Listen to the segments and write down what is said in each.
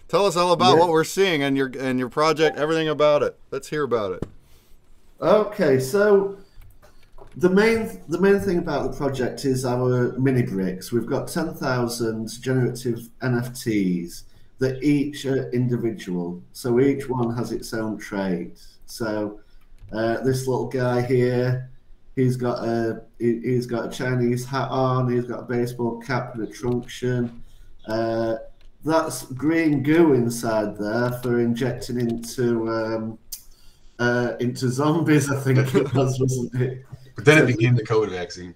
Tell us all about Yeah. what we're seeing and your project, everything about it. Let's hear about it. Okay, so the main thing about the project is our mini bricks. We've got 10,000 generative NFTs that each are individual. So each one has its own trait. So this little guy here, he's got a Chinese hat on. He's got a baseball cap and a truncheon. Uh, that's green goo inside there for injecting into zombies. I think it was, wasn't it? But then it So, became the COVID vaccine.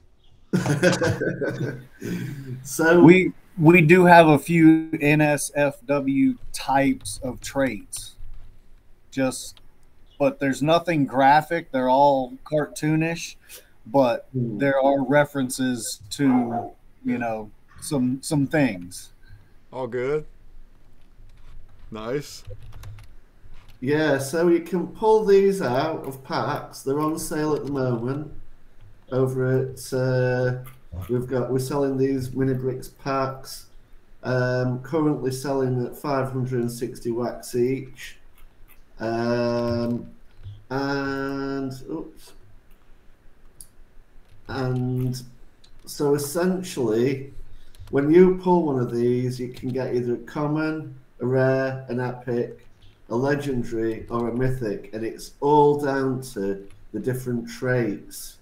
so We do have a few NSFW types of traits, just but there's nothing graphic. They're all cartoonish, but there are references to some things. All good. Nice. yeah, so you can pull these out of packs. They're on sale at the moment. Over at we're selling these mini bricks packs. Currently selling at 560 wax each. And oops. And so essentially, when you pull one of these, you can get either a common, a rare, an epic, a legendary, or a mythic, and it's all down to the different traits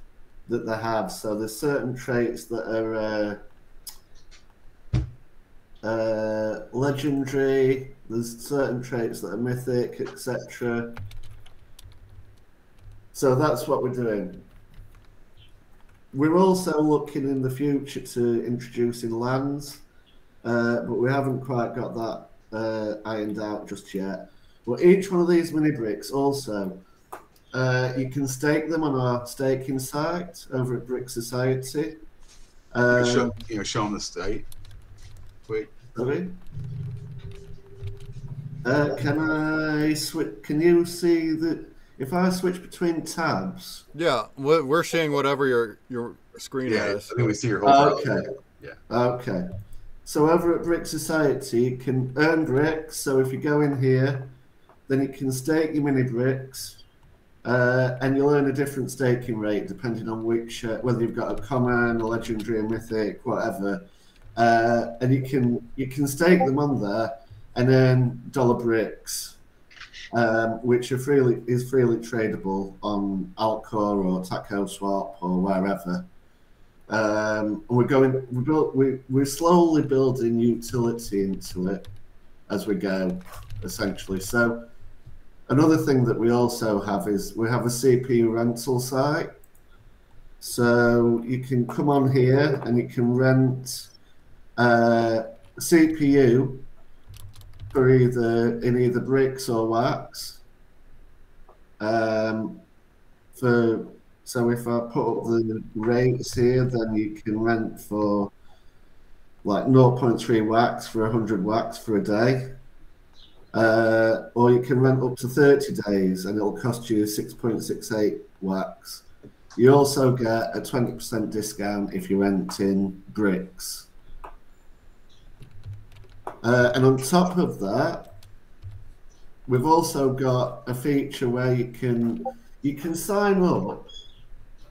that they have. So there's certain traits that are legendary. There's certain traits that are mythic, etc. So that's what we're doing. We're also looking in the future to introducing lands, but we haven't quite got that ironed out just yet. But each one of these mini bricks also, you can stake them on our staking site over at Brix Society. Show them the site. Wait. Sorry. Can I switch? Can you see the? If I switch between tabs. Yeah, we're seeing whatever your screen Yeah, I has. think we see your whole Okay. Yeah. Okay. So over at Brix Society, you can earn bricks. So if you go in here, then you can stake your mini bricks, and you'll earn a different staking rate depending on which, whether you've got a common, a legendary, a mythic, whatever. And you can stake them on there and earn dollar bricks, which are freely tradable on Altcore or Taco Swap or wherever. We're slowly building utility into it as we go, essentially. So another thing that we also have is we have a CPU rental site. So you can come on here and you can rent CPU for either bricks or wax. So if I put up the rates here, then you can rent for like 0.3 wax for 100 wax for a day. Or you can rent up to 30 days and it'll cost you 6.68 wax. You also get a 20% discount if you rent in bricks. And on top of that, we've also got a feature where you can sign up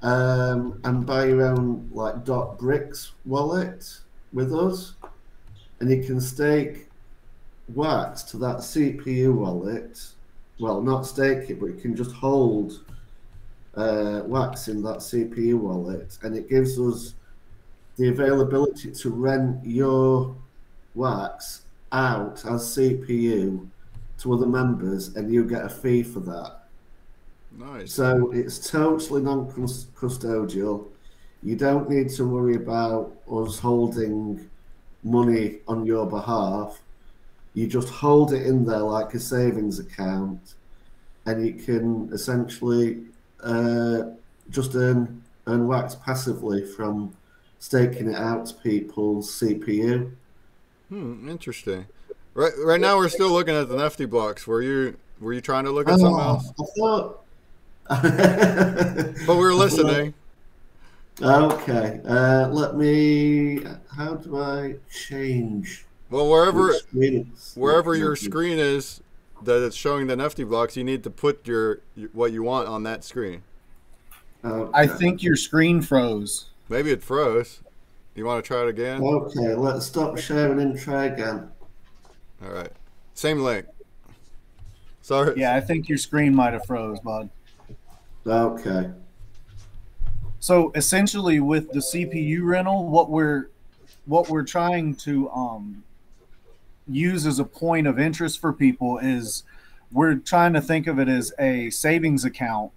and buy your own like .bricks wallet with us, and you can stake wax to that CPU wallet. Well, not stake it, but you can just hold wax in that CPU wallet, and it gives us the availability to rent your wax out as CPU to other members, and you get a fee for that. Nice. So it's totally non-custodial. You don't need to worry about us holding money on your behalf. You just hold it in there like a savings account, and you can essentially just earn wax passively from staking it out to people's CPU. Interesting. Right now we're still looking at the Nifty blocks. Were you trying to look at something else? I thought. But we were listening. Okay. Let me. How do I change Well, wherever Which screen your screen is that it's showing the NFT blocks, you need to put your what you want on that screen. Okay. I think your screen froze. Maybe it froze. You want to try it again? Okay, let's stop sharing and try again. All right. Same link. Sorry. Yeah, I think your screen might have froze, bud. Okay. So essentially, with the CPU rental, what we're trying to use as a point of interest for people is we're trying to think of it as a savings account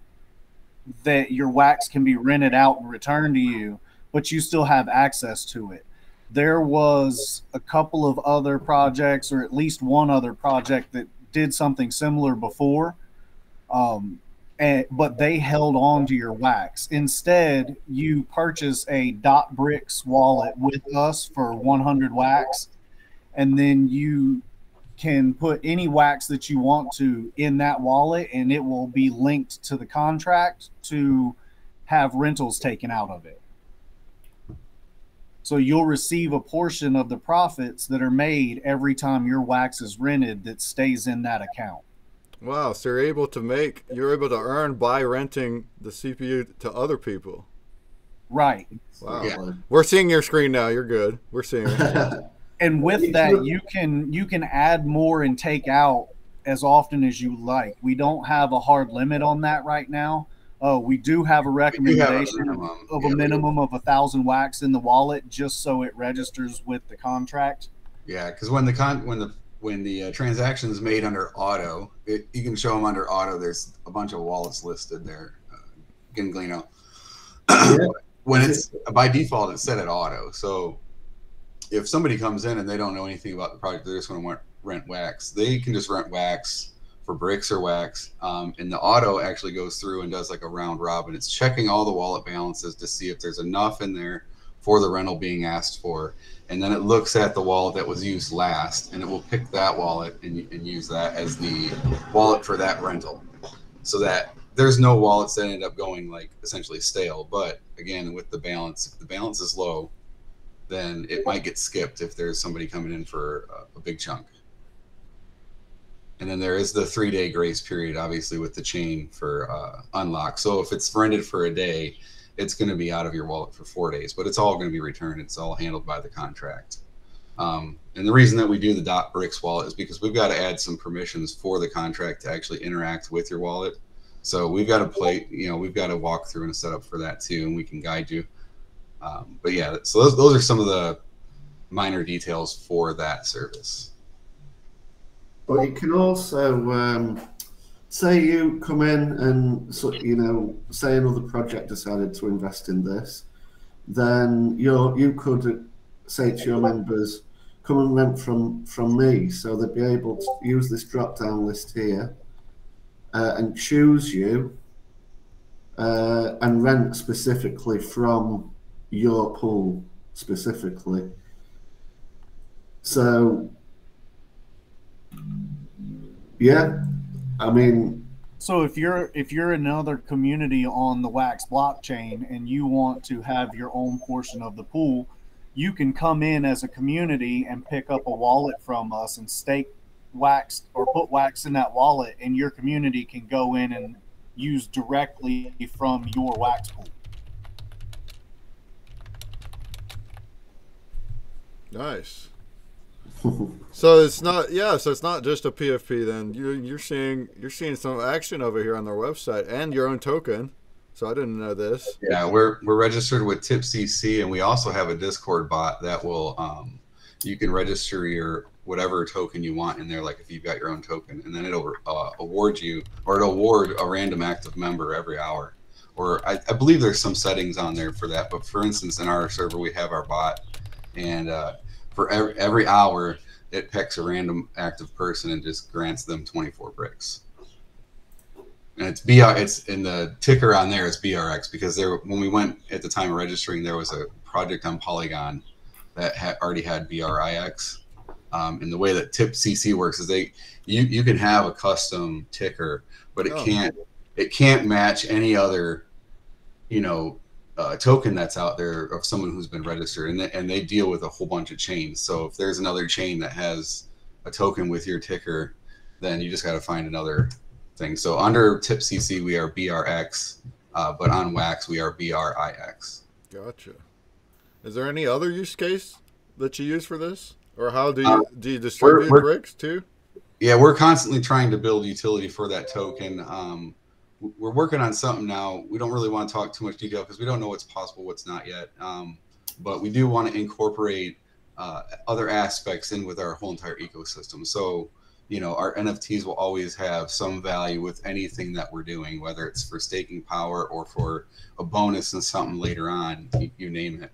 that your wax can be rented out and returned to you, but you still have access to it. There was a couple of other projects, or at least one other project, that did something similar before, but they held on to your wax. Instead, you purchase a .Brix wallet with us for 100 wax, and then you can put any wax that you want to in that wallet, and it will be linked to the contract to have rentals taken out of it. So you'll receive a portion of the profits that are made every time your wax is rented that stays in that account. Wow, so you're able to earn by renting the CPU to other people. Right. Wow. Yeah. We're seeing your screen now. You're good. We're seeing it. And with that, you can add more and take out as often as you like. We don't have a hard limit on that right now. We do have a recommendation of a minimum of 1,000 wax in the wallet, just so it registers with the contract. Yeah, because when the transaction is made under auto, you can show them under auto. There's a bunch of wallets listed there. Ginglino. When it's by default, it's set at auto. So if somebody comes in and they don't know anything about the project, they're just going to rent wax. They can just rent wax for Brix or wax, and the auto actually goes through and does like a round robin. It's checking all the wallet balances to see if there's enough in there for the rental being asked for, and then it looks at the wallet that was used last, and it will pick that wallet and use that as the wallet for that rental, so that there's no wallets that end up going like essentially stale. But again, with the balance, if the balance is low, then it might get skipped if there's somebody coming in for a big chunk. And then there is the 3-day grace period, obviously, with the chain for unlock. So if it's rented for a day, it's going to be out of your wallet for 4 days, but it's all going to be returned. It's all handled by the contract. And the reason that we do the .Brix wallet is because we've got to add some permissions for the contract to actually interact with your wallet. So we've got to we've got to walk through and set up for that too, and we can guide you. But yeah, so those are some of the minor details for that service. But you can also say you come in and say another project decided to invest in this, then you could say to your members, come and rent from me, so they'd be able to use this drop down list here and choose you and rent specifically from your pool specifically. So yeah, I mean, so if you're another community on the Wax blockchain and you want to have your own portion of the pool, you can come in as a community and pick up a wallet from us and stake wax or put wax in that wallet, and your community can go in and use directly from your wax pool. Nice. So it's not just a PFP then. You're seeing some action over here on their website and your own token. So I didn't know this. Yeah, we're registered with TipCC, and we also have a Discord bot that will you can register your whatever token you want in there, like if you've got your own token, and then it'll award a random active member every hour. Or I believe there's some settings on there for that, but for instance, in our server we have our bot, and for every hour, it picks a random active person and just grants them 24 Brix. And it's in the ticker on there is BRX, because when we went at the time of registering, there was a project on Polygon that already had BRIX. And the way that TipCC works is you can have a custom ticker, but it can't match any other token that's out there of someone who's been registered, and they deal with a whole bunch of chains. So if there's another chain that has a token with your ticker, then you just got to find another thing. So under TipCC we are BRX, but on Wax we are BRIX. Gotcha. Is there any other use case that you use for this, or how do you distribute Brix too? Yeah, we're constantly trying to build utility for that token. We're working on something now. We don't really want to talk too much detail because we don't know what's possible, what's not yet. But we do want to incorporate other aspects in with our whole entire ecosystem. So, you know, our NFTs will always have some value with anything that we're doing, whether it's for staking power or for a bonus and something later on, you name it.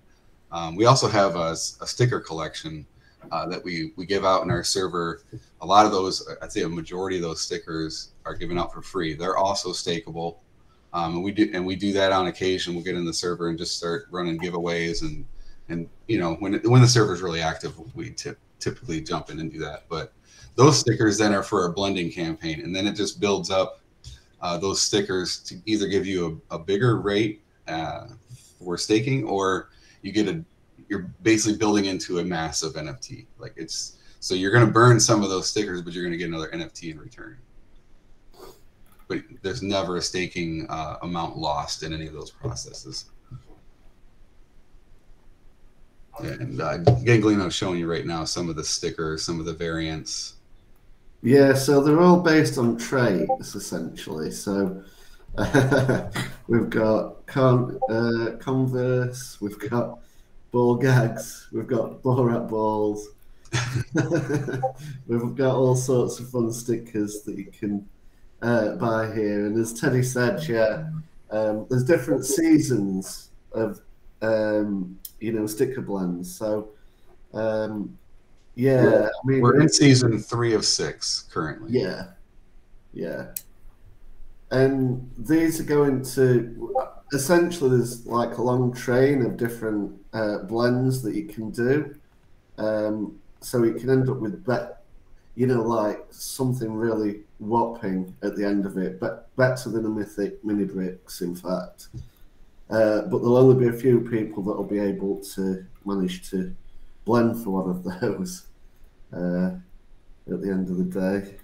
We also have a sticker collection that we give out in our server. A lot of those, I'd say a majority of those stickers are given out for free. They're also stakeable. And we do that on occasion. We'll get in the server and just start running giveaways, and you know, when the server is really active, we typically jump in and do that. But those stickers then are for a blending campaign, and then it just builds up those stickers to either give you a bigger rate for staking, or you're basically building into a massive NFT. Like so you're going to burn some of those stickers, but you're going to get another NFT in return. But there's never a staking amount lost in any of those processes. And Ganglino's showing you right now some of the stickers, some of the variants. Yeah, so they're all based on traits, essentially. So we've got Converse, we've got ball gags, we've got Borat balls. We've got all sorts of fun stickers that you can buy here. And as Teddy said, yeah, there's different seasons of you know, sticker blends. So yeah, I mean, we're in season 3 of 6 currently. Yeah, yeah. And these are going to essentially, there's like a long train of different blends that you can do. So you can end up with, you know, like something really whopping at the end of it, but better than a mythic mini Brix, in fact. But there'll only be a few people that will be able to manage to blend for one of those at the end of the day.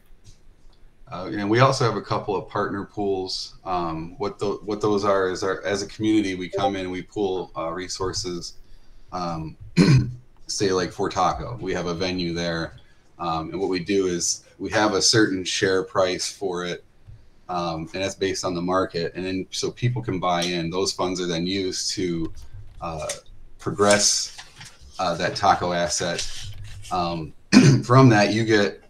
And we also have a couple of partner pools. What those are is as a community, we come in and we pool resources. Say like for Taco, we have a venue there, and what we do is we have a certain share price for it, and that's based on the market. And then so people can buy in. Those funds are then used to progress that Taco asset. From that, you get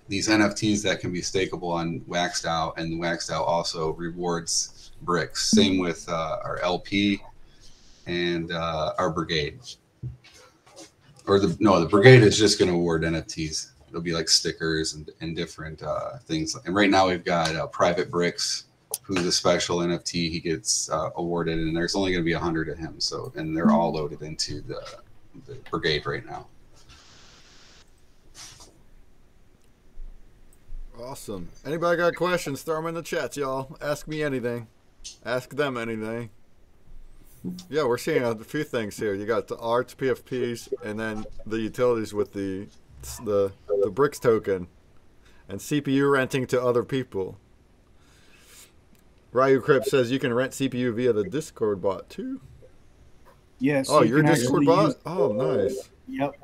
these NFTs that can be stakeable on WaxDAO, and WaxDAO also rewards Brix. Same with our LP and our Brigade. Or the Brigade is just going to award NFTs. It'll be like stickers and different things. And right now we've got Private Brix, who's a special NFT. He gets awarded, and there's only going to be 100 of him. So, and they're all loaded into the Brigade right now. Awesome. Anybody got questions? Throw them in the chats, y'all. Ask me anything. Ask them anything. Yeah, we're seeing a few things here. You got the arts, PFPs, and then the utilities with the Brix token, and CPU renting to other people. Ryu Crip says you can rent CPU via the Discord bot too. Yes. Oh, your Discord bot? Oh, nice. Yep.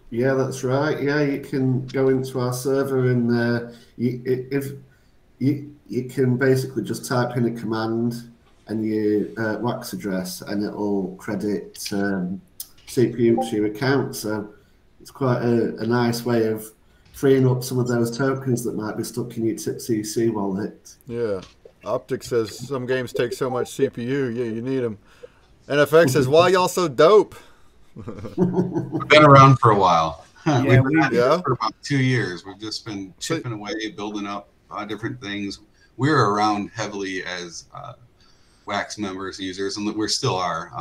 Yeah, that's right. Yeah, you can go into our server and you can basically just type in a command and your Wax address, and it'll credit CPU to your account. So it's quite a nice way of freeing up some of those tokens that might be stuck in your TipCC wallet. Yeah. Optic says some games take so much CPU. Yeah, you need them. NFX says, why y'all so dope? We've been around for a while. Yeah, We've been at it for about 2 years. We've just been chipping away, building up different things. We were around heavily as Wax members, users, and we still are.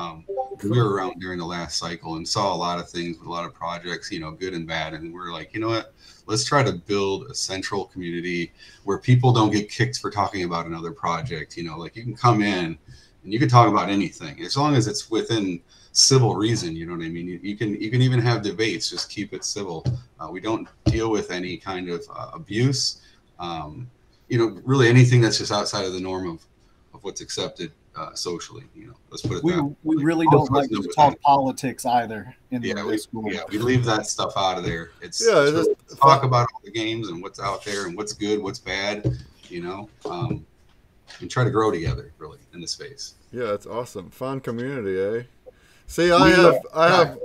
We were around during the last cycle and saw a lot of things with a lot of projects, you know, good and bad. And we're like, you know what? Let's try to build a central community where people don't get kicked for talking about another project. You know, like you can come in and you can talk about anything as long as it's within civil reason. You know what I mean? You can even have debates. Just keep it civil. We don't deal with any kind of abuse. You know, really anything that's just outside of the norm of what's accepted socially. You know, let's put it that way. We really don't like to talk politics either. We leave that stuff out of there. It's just talk about all the games and what's out there and what's good, what's bad. You know, and try to grow together really in the space. Yeah, it's awesome. Fun community, eh? See, I have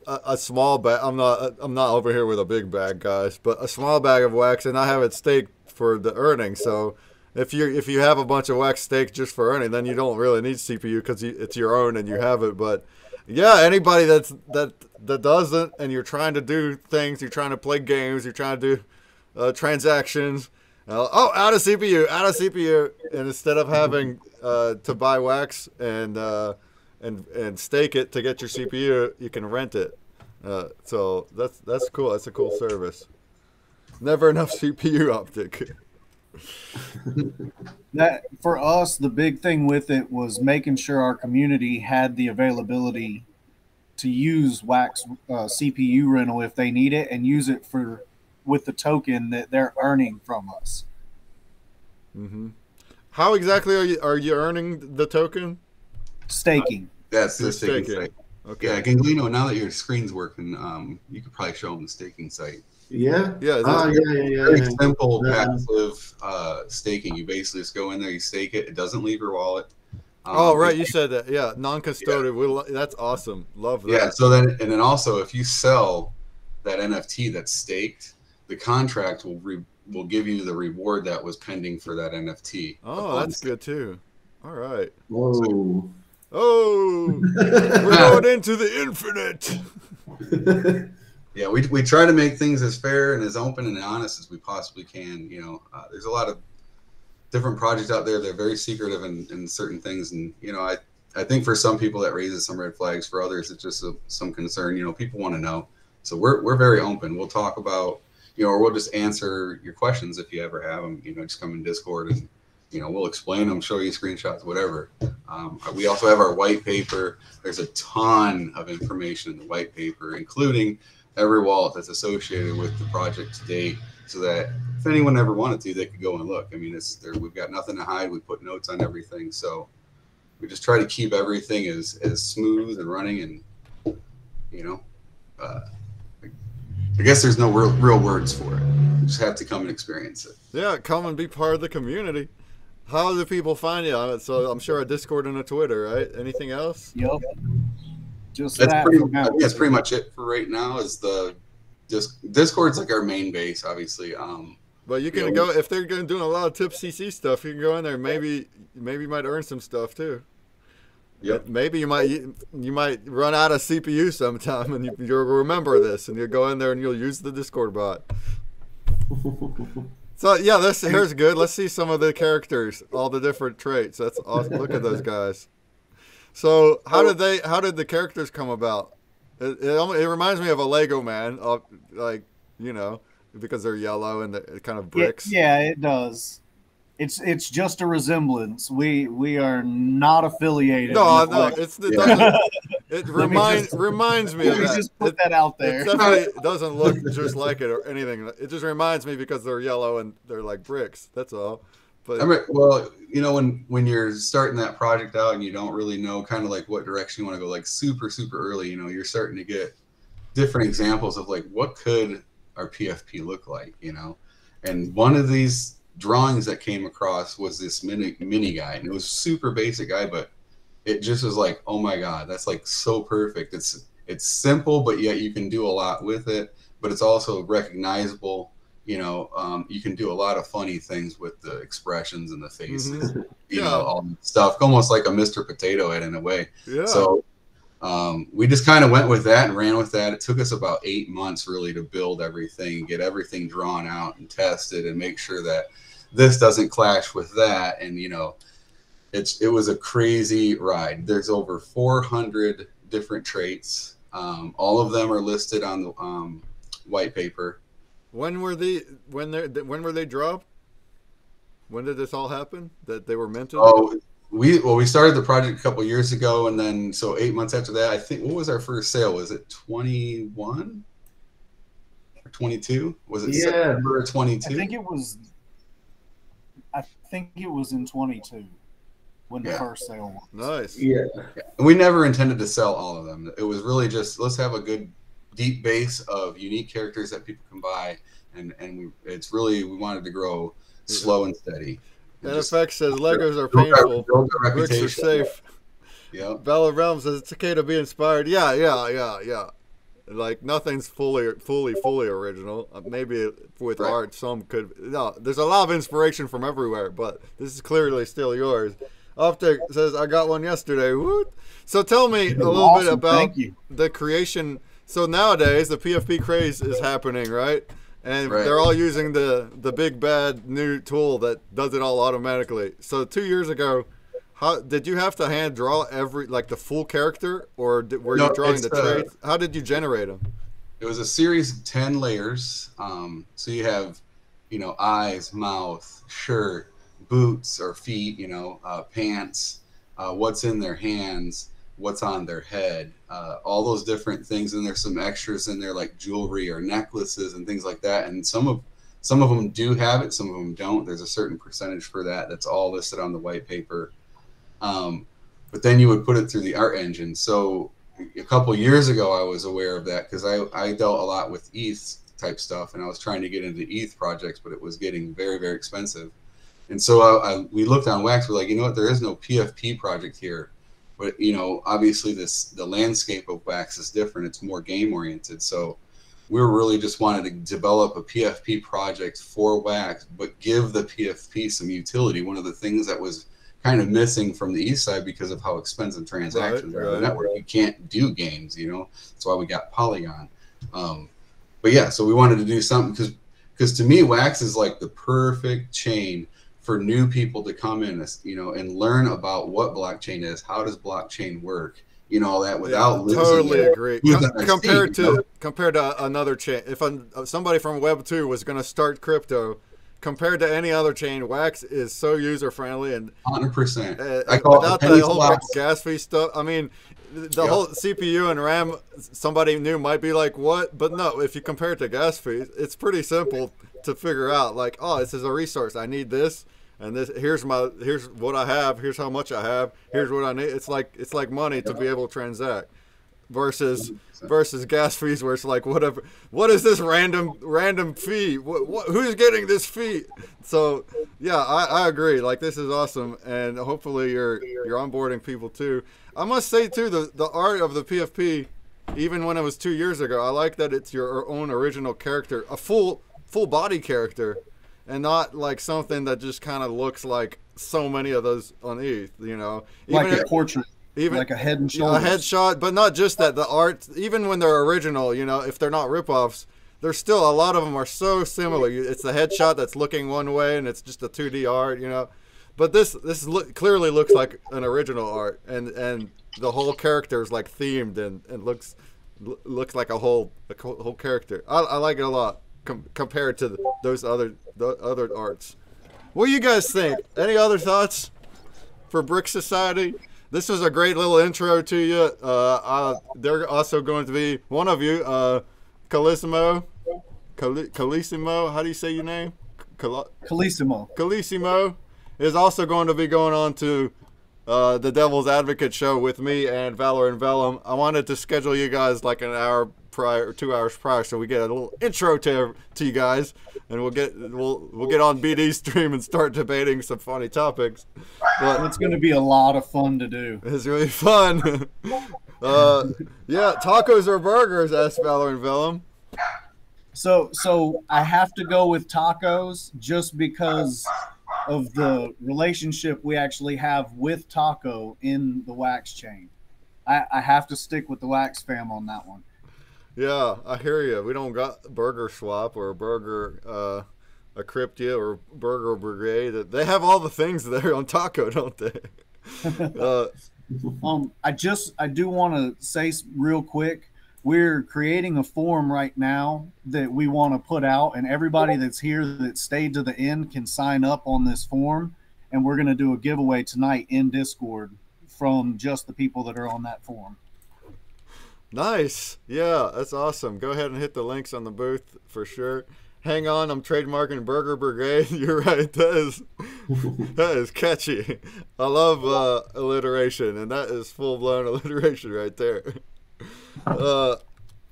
a small bag. I'm not over here with a big bag, guys, but a small bag of wax, and I have it staked for the earning. So if you have a bunch of wax staked just for earning, then you don't really need CPU because it's your own and you have it. But yeah, anybody that doesn't, and you're trying to do things, you're trying to play games, you're trying to do transactions. Out of CPU, and instead of having to buy wax and stake it to get your CPU, you can rent it. So that's cool. That's a cool service. Never enough CPU optic. That for us, the big thing with it was making sure our community had the availability to use wax CPU rental if they need it, and use it with the token that they're earning from us. Mm-hmm. How exactly are you earning the token? Staking. That's the staking site. Okay. Yeah, Ganglino, now that your screen's working, you could probably show them the staking site. Yeah. Yeah. Very simple, passive staking. You basically just go in there, you stake it. It doesn't leave your wallet. Right. You said that. Yeah. Non-custodial. Yeah. That's awesome. Love that. Yeah. So then also, if you sell that NFT that's staked, the contract will give you the reward that was pending for that NFT. Oh, that's good too. All right. Whoa. We're going into the infinite. Yeah, we try to make things as fair and as open and honest as we possibly can. You know, there's a lot of different projects out there that are very secretive in certain things, and you know, I think for some people that raises some red flags. For others, it's just some concern. You know, people want to know, so we're very open. We'll talk about, you know, or we'll just answer your questions if you ever have them. You know, just come in Discord and, you know, we'll explain them, show you screenshots, whatever. We also have our white paper. There's a ton of information in the white paper, including every wallet that's associated with the project to date, so that if anyone ever wanted to, they could go and look. I mean, we've got nothing to hide. We put notes on everything. So we just try to keep everything as smooth and running. And, you know, I guess there's no real words for it. You just have to come and experience it. Yeah, come and be part of the community. How do people find you? So I'm sure a Discord and a Twitter, right? Anything else? Yep. Just that's pretty much it for right now. Is the Discord's like our main base, obviously. But you can go if they're doing a lot of tip CC stuff. You can go in there. Maybe you might earn some stuff too. Yep. Maybe you might run out of CPU sometime, and you'll remember this, and you'll go in there and you'll use the Discord bot. So yeah, here's good. Let's see some of the characters, all the different traits. That's awesome. Look at those guys. So how did the characters come about? It reminds me of a Lego man, like, you know, because they're yellow and they're kind of bricks. Yeah, it does. It's just a resemblance. We are not affiliated. No, it reminds me of that. Just put that out there. It definitely doesn't look just like it or anything. It just reminds me because they're yellow and they're like bricks. That's all. But well, you know, when you're starting that project out and you don't really know kind of like what direction you want to go, like super early, you know, you're starting to get different examples of like what could our PFP look like, you know. And one of these drawings that came across was this mini guy, and it was super basic guy, but it just was like, oh my god, that's like so perfect. It's simple, but yet you can do a lot with it, but it's also recognizable. You know, you can do a lot of funny things with the expressions and the faces, you know, all the stuff, almost like a Mr. Potato Head in a way. Yeah. So we just kind of went with that and ran with that. It took us about 8 months really to build everything, get everything drawn out and tested and make sure that this doesn't clash with that. And, you know, it was a crazy ride. There's over 400 different traits. All of them are listed on the white paper. When were they dropped? When did this all happen? That they were minted? Oh, we started the project a couple years ago, and then so 8 months after that, I think, what was our first sale? Was it 21 or 22? Was it September 22? I think it was in 22 when the first sale was. Nice. Yeah. And we never intended to sell all of them. It was really just, let's have a good deep base of unique characters that people can buy, and we wanted to grow slow and steady. NFX says Legos are painful. Bricks are safe. Yeah. Valor Realm says it's okay to be inspired. Yeah. Like nothing's fully original. Maybe with art, some could. No, there's a lot of inspiration from everywhere, but this is clearly still yours. Optic says I got one yesterday. Woo! So tell me a little bit about the creation. So nowadays the PFP craze is happening, right? And they're all using the big bad new tool that does it all automatically. So 2 years ago, how did you have to hand draw the full character, or were you drawing the traits? How did you generate them? It was a series of 10 layers. So you have, eyes, mouth, shirt, boots or feet, pants, what's in their hands, what's on their head, all those different things. And there's some extras in there like jewelry or necklaces and things like that. And some of them do have it, some of them don't. There's a certain percentage for that. That's all listed on the white paper. But then you would put it through the art engine. So a couple years ago, I was aware of that because I dealt a lot with ETH type stuff, and I was trying to get into ETH projects, but it was getting very, very expensive. And so we looked on Wax. We're like, you know what? There is no PFP project here. But, obviously the landscape of Wax is different. It's more game oriented. So we were really just wanted to develop a PFP project for Wax, but give the PFP some utility. One of the things that was kind of missing from the east side because of how expensive transactions are on the network. You can't do games, That's why we got Polygon. But yeah, so we wanted to do something because to me, Wax is like the perfect chain for new people to come in, and learn about what blockchain is, how does blockchain work, all that without totally agree. Compared to another chain, if somebody from Web 2 was going to start crypto, compared to any other chain, Wax is so user friendly and 100%. Without the whole gas fee stuff. I mean, the whole CPU and RAM, somebody new might be like, what? But no, if you compare it to gas fees, it's pretty simple to figure out. Like, oh, this is a resource. I need this, and this. Here's what I have. Here's how much I have. Here's what I need. It's like money to be able to transact. Versus gas fees, where it's like, whatever. What is this random fee? Who's getting this fee? So yeah, I agree. Like, this is awesome, and hopefully you're onboarding people too. I must say too, the art of the PFP, even when it was 2 years ago, I like that it's your own original character, a full body character, and not like something that just kind of looks like so many of those on ETH. Like a portrait. Even like a head and shoulders. A headshot, but not just that. The art, even when they're original, if they're not ripoffs, there's still a lot of them are so similar. It's the headshot that's looking one way, and it's just a 2D art, But this clearly looks like an original art, and the whole character is like themed and looks like a whole character. I like it a lot compared to those other arts. What do you guys think? Any other thoughts for Brick Society? This was a great little intro to you. They're also going to be one of you, Calissimo. How do you say your name? Calissimo is also going to be going on to the Devil's Advocate show with me and Valor and Vellum. I wanted to schedule you guys like an hour prior or 2 hours prior, so we get a little intro to you guys, and we'll get on BD's stream and start debating some funny topics. But it's going to be a lot of fun to do. It's really fun. Yeah, tacos or burgers? Asked Valor and Vellum. So I have to go with tacos just because of the relationship we actually have with Taco in the Wax chain. I have to stick with the Wax fam on that one. Yeah, I hear you. We don't got Burger Swap or Burger a Cryptia or Burger Brigade. They have all the things there on Taco, don't they? I do want to say real quick, we're creating a form right now that we want to put out, and everybody that's here that stayed to the end can sign up on this form, and we're going to do a giveaway tonight in Discord from just the people that are on that form. Nice. Yeah, that's awesome. Go ahead and hit the links on the booth for sure. Hang on, I'm trademarking Burger Brigade. You're right. That is catchy. I love alliteration, and that is full-blown alliteration right there.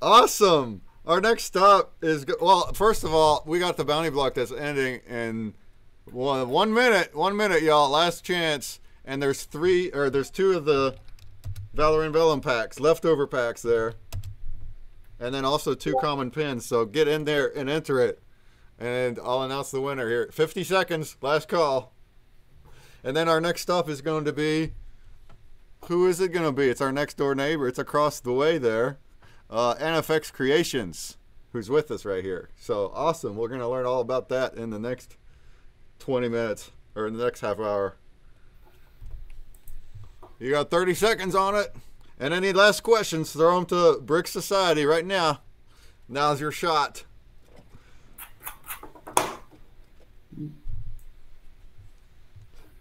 Awesome. Our next stop is, well, first of all, we got the bounty block that's ending in 1 minute. 1 minute, y'all. Last chance. And there's two of the Valorant Vellum packs, leftover packs there. And then also 2 common pins. So get in there and enter it. And I'll announce the winner here. 50 seconds, last call. And then our next stop is going to be, who is it going to be? It's our next door neighbor. It's across the way there. NFX Creations, who's with us right here. So awesome. We're going to learn all about that in the next 20 minutes, or in the next half hour. You got 30 seconds on it. And any last questions, throw them to Brix Society right now. Now's your shot.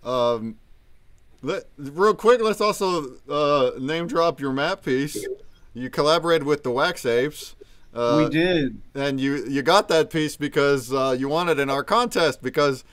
Real quick, let's also name drop your map piece. You collaborated with the Wax Apes. We did. And you got that piece because you won it in our contest, because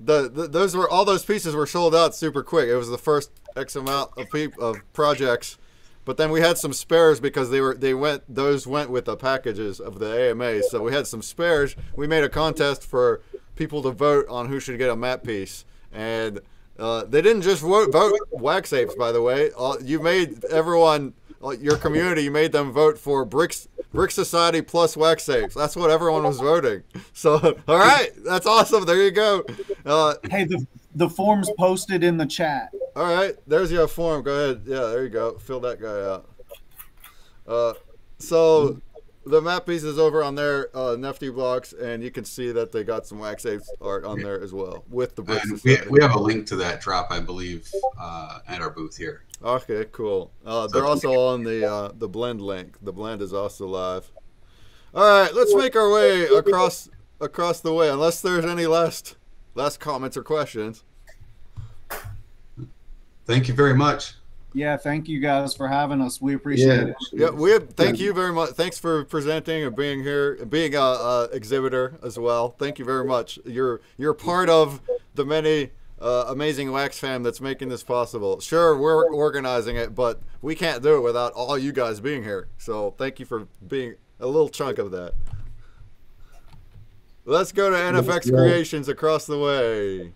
all those pieces were sold out super quick. It was the first X amount of projects. But then we had some spares because those went with the packages of the AMAs. So we had some spares. We made a contest for people to vote on who should get a map piece. And they didn't just vote Wax Apes, by the way. You made everyone, your community, you made them vote for Brix Society plus Wax Apes. That's what everyone was voting. So, all right, that's awesome. There you go. Hey, the form's posted in the chat. All right, there's your form. Go ahead. Yeah, there you go. Fill that guy out. So the map piece is over on their Nifty blocks, and you can see that they got some Wax Apes art on there as well with the Brix Society. We have a link to that drop, I believe, at our booth here. Okay, cool. They're also on the blend link. The blend is also live. All right, let's make our way across the way. Unless there's any last comments or questions. Thank you very much. Yeah, thank you guys for having us. We appreciate it. Yeah, thank you very much. Thanks for presenting and being here, being a exhibitor as well. Thank you very much. You're part of the many amazing Wax fam that's making this possible. Sure, we're organizing it, but we can't do it without all you guys being here. So thank you for being a little chunk of that. Let's go to NFX Creations across the way.